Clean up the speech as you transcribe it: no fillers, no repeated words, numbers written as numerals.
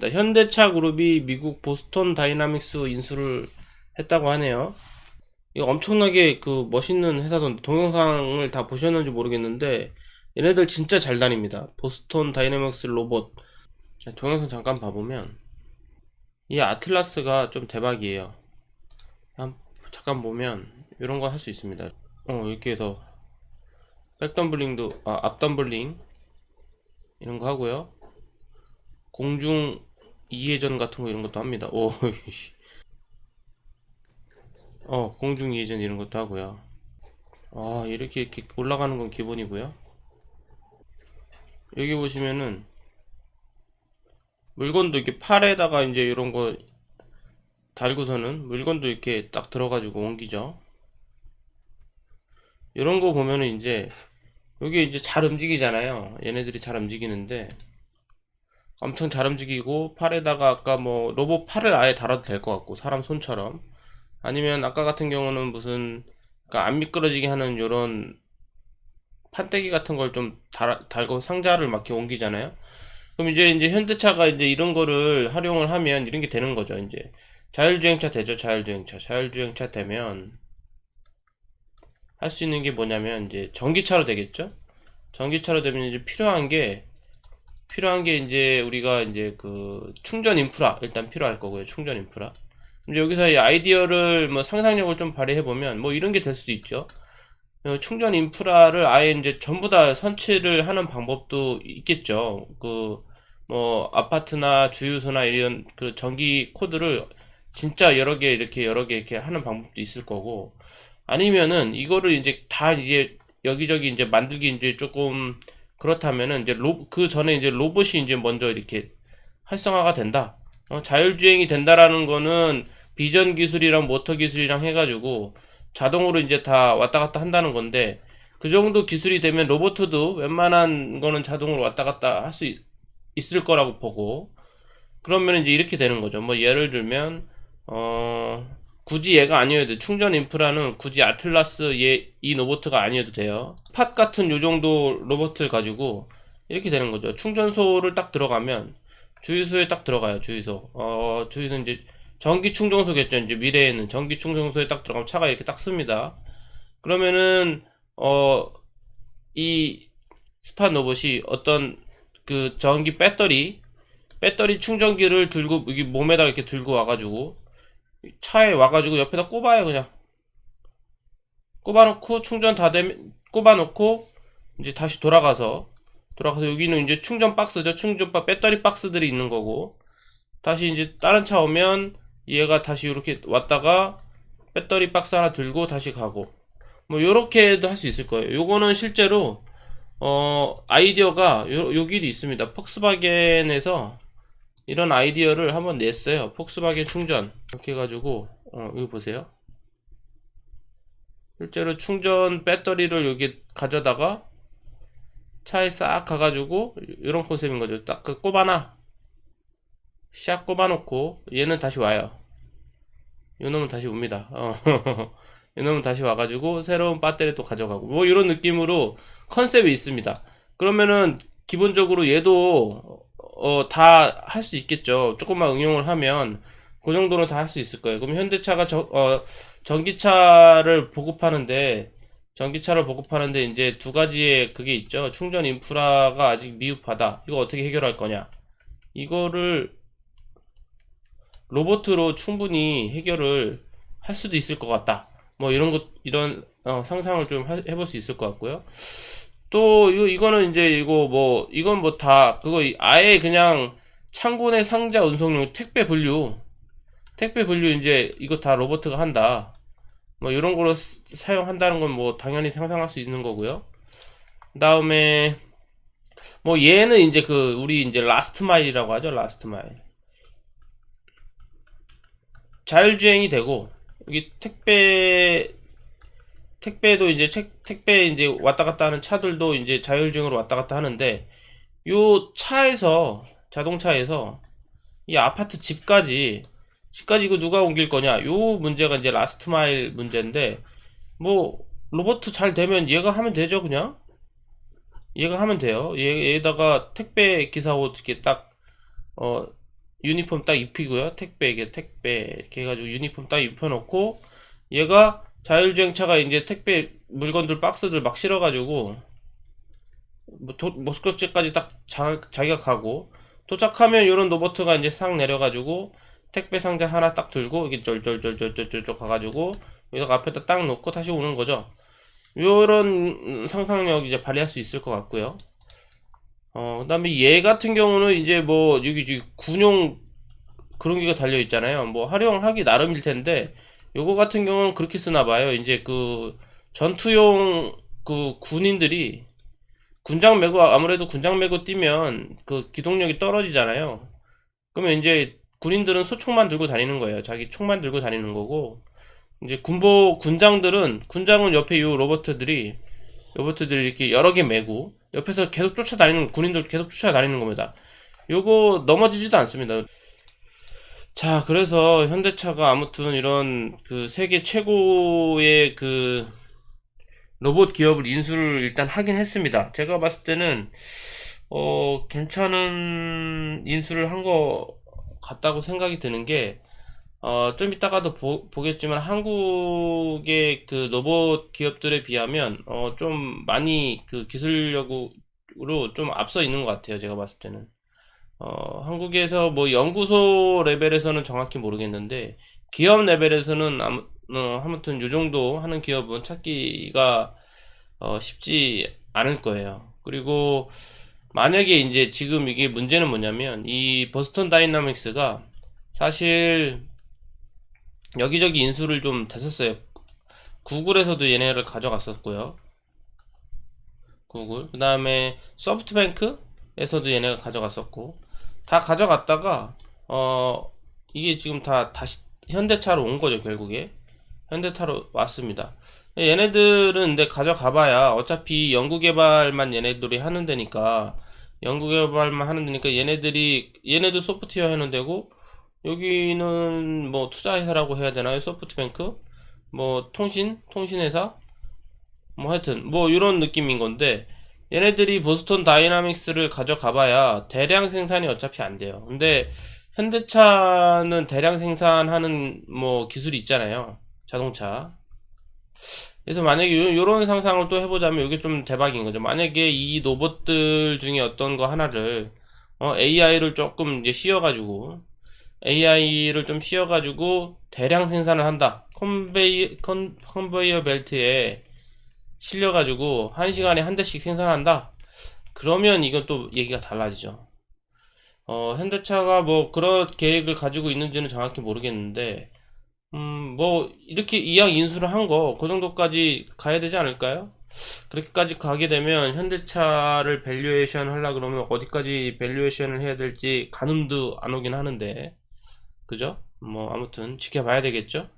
현대차 그룹이 미국 보스턴 다이나믹스 인수를 했다고 하네요. 이거 엄청나게 그 멋있는 회사던데, 동영상을 다 보셨는지 모르겠는데 얘네들 진짜 잘 다닙니다. 보스턴 다이나믹스 로봇. 자, 동영상 잠깐 봐보면 이 아틀라스가 좀 대박이에요. 잠깐 보면 이런 거 할 수 있습니다. 이렇게 해서 백덤블링도, 앞덤블링 이런 거 하고요. 공중 이회전 같은 거 이런 것도 합니다. 공중 이회전 이런 것도 하고요. 이렇게 올라가는 건 기본이고요. 여기 보시면은 물건도 이렇게 팔에다가 이제 이런 거 달고서는 물건도 이렇게 딱 들어가지고 옮기죠. 이런 거 보면은 이제 여기 이제 잘 움직이잖아요. 얘네들이 잘 움직이는데 엄청 잘 움직이고, 팔에다가 아까 뭐 로봇 팔을 아예 달아도 될 것 같고, 사람 손처럼. 아니면 아까 같은 경우는 무슨, 그러니까 안 미끄러지게 하는 요런 판때기 같은 걸 좀 달고 상자를 막 이렇게 옮기잖아요. 그럼 이제 현대차가 이제 이런 거를 활용을 하면 이런 게 되는 거죠. 이제 자율주행차 되죠. 자율주행차 되면 할 수 있는 게 뭐냐면 이제 전기차로 되겠죠. 전기차로 되면 이제 필요한 게 이제 우리가 이제 그 충전 인프라 일단 필요할 거고요. 충전 인프라. 이제 여기서 이 아이디어를 뭐 상상력을 좀 발휘해 보면 뭐 이런 게 될 수도 있죠. 충전 인프라를 아예 이제 전부 다 선치를 하는 방법도 있겠죠. 그 뭐 아파트나 주유소나 이런 그 전기 코드를 진짜 여러 개 이렇게 하는 방법도 있을 거고, 아니면은 이거를 이제 다 이제 여기저기 이제 만들기 이제 조금 그렇다면은 이제 그 전에 이제 로봇이 이제 먼저 이렇게 활성화가 된다. 자율주행이 된다라는 거는 비전 기술이랑 모터 기술이랑 해가지고 자동으로 이제 다 왔다 갔다 한다는 건데, 그 정도 기술이 되면 로봇도 웬만한 거는 자동으로 왔다 갔다 할 수 있을 거라고 보고, 그러면 이제 이렇게 되는 거죠. 뭐 예를 들면 굳이 얘가 아니어도 충전 인프라는 굳이 아틀라스 이 로봇가 아니어도 돼요. 팟 같은 요 정도 로봇을 가지고 이렇게 되는 거죠. 충전소를 딱 들어가면 주유소에 딱 들어가요. 주유소 이제 전기 충전소겠죠. 이제 미래에는 전기 충전소에 딱 들어가면 차가 이렇게 딱 씁니다. 그러면은 이 스팟 로봇이 어떤 그 전기 배터리 충전기를 들고 여기 몸에다 이렇게 들고 와가지고 차에 와가지고 옆에다 꼽아요. 그냥 꼽아놓고 충전 다 되면 꼽아놓고 이제 다시 돌아가서 여기는 이제 충전 박스죠. 배터리 박스들이 있는 거고, 다시 이제 다른 차 오면 얘가 다시 이렇게 왔다가 배터리 박스 하나 들고 다시 가고, 뭐 요렇게도 할 수 있을 거예요. 요거는 실제로 아이디어가 요 길이 있습니다. 폭스바겐에서 이런 아이디어를 한번 냈어요. 폭스바겐 충전 이렇게 해가지고 여기 보세요. 실제로 충전 배터리를 여기 가져다가 차에 싹 가가지고 이런 컨셉인 거죠. 딱 그 꼽아놔, 샥 꼽아놓고 얘는 다시 와요. 요놈은 다시 옵니다. 요놈은 다시 와가지고 새로운 배터리 또 가져가고, 뭐 이런 느낌으로 컨셉이 있습니다. 그러면은 기본적으로 얘도 다 할 수 있겠죠. 조금만 응용을 하면 그 정도는 다 할 수 있을 거예요. 그럼 현대차가 전기차를 보급하는데 이제 두 가지의 그게 있죠. 충전 인프라가 아직 미흡하다. 이거 어떻게 해결할 거냐? 이거를 로봇으로 충분히 해결을 할 수도 있을 것 같다. 뭐 이런 상상을 좀 해볼 수 있을 것 같고요. 또 이거는 이제 이건 뭐 다 그거 아예 그냥 창고 내 상자 운송용 택배 분류 이제 이거 다 로봇가 한다. 뭐 이런 거로 사용한다는 건 뭐 당연히 상상할 수 있는 거고요. 그다음에 뭐 얘는 이제 그 우리 이제 라스트 마일이라고 하죠. 라스트 마일. 자율주행이 되고, 여기 택배도 이제 택배 이제 왔다 갔다 하는 차들도 이제 자율주행으로 왔다 갔다 하는데, 요 자동차에서 이 아파트 집까지 이거 누가 옮길 거냐? 요 문제가 이제 라스트 마일 문제인데, 뭐 로봇 잘 되면 얘가 하면 되죠. 그냥 얘가 하면 돼요. 얘에다가 택배 기사 옷 이렇게 딱 유니폼 딱 입히고요. 택배에게 택배 이렇게 해가지고 유니폼 딱 입혀놓고 얘가 자율주행차가 이제 택배 물건들 박스들 막 실어가지고 목적지까지 딱 자기가 가고 도착하면 이런 로버트가 이제 싹 내려가지고 택배 상자 하나 딱 들고 이게 쫄쫄쫄쫄쫄쫄 가가지고 여기다가 앞에다 딱 놓고 다시 오는 거죠. 요런 상상력 이제 발휘할 수 있을 것 같고요. 그다음에 얘 같은 경우는 이제 뭐 여기 군용 그런 게가 달려 있잖아요. 뭐 활용하기 나름일 텐데 요거 같은 경우는 그렇게 쓰나 봐요. 이제 그 전투용 그 군인들이 군장 메고 아무래도 군장 메고 뛰면 그 기동력이 떨어지잖아요. 그러면 이제 군인들은 소총만 들고 다니는 거예요. 자기 총만 들고 다니는 거고 이제 군장은 옆에 요 로버트들이 이렇게 여러 개 메고 옆에서 계속 쫓아다니는 군인들 계속 쫓아다니는 겁니다. 요거 넘어지지도 않습니다. 자, 그래서 현대차가 아무튼 이런 그 세계 최고의 그 로봇 기업을 인수를 일단 하긴 했습니다. 제가 봤을 때는 괜찮은 인수를 한 거 같다고 생각이 드는 게 좀 이따가도 보겠지만 한국의 그 로봇 기업들에 비하면 좀 많이 그 기술력으로 좀 앞서 있는 것 같아요. 제가 봤을 때는. 한국에서 뭐 연구소 레벨에서는 정확히 모르겠는데 기업 레벨에서는 아무튼 요 정도 하는 기업은 찾기가 쉽지 않을 거예요. 그리고 만약에 이제 지금 이게 문제는 뭐냐면 이 버스턴 다이나믹스가 사실 여기저기 인수를 좀 됐었어요. 구글에서도 얘네를 가져갔었고요. 구글. 그 다음에 소프트뱅크에서도 얘네가 가져갔었고 다 가져갔다가 이게 지금 다 다시 현대차로 온 거죠. 결국에 현대차로 왔습니다. 얘네들은 근데 가져가봐야 어차피 연구개발만 얘네들이 하는 데니까 연구개발만 하는 데니까 얘네도 소프트웨어 하는 데고 여기는 뭐 투자회사라고 해야 되나요? 소프트뱅크 뭐 통신회사 뭐 하여튼 뭐 이런 느낌인 건데 얘네들이 보스턴 다이나믹스를 가져가봐야 대량 생산이 어차피 안 돼요. 근데 현대차는 대량 생산하는 뭐 기술이 있잖아요. 자동차. 그래서 만약에 요런 상상을 또 해보자면 이게 좀 대박인 거죠. 만약에 이 로봇들 중에 어떤 거 하나를 AI를 조금 이제 씌워가지고 AI를 좀 씌워가지고 대량 생산을 한다. 컨베이어 벨트에 실려가지고 한 시간에 한 대씩 생산한다. 그러면 이건 또 얘기가 달라지죠. 현대차가 뭐 그런 계획을 가지고 있는지는 정확히 모르겠는데, 뭐 이렇게 이왕 인수를 한 거 그 정도까지 가야 되지 않을까요? 그렇게까지 가게 되면 현대차를 밸류에이션 하려 그러면 어디까지 밸류에이션을 해야 될지 가늠도 안 오긴 하는데, 그죠? 뭐 아무튼 지켜봐야 되겠죠?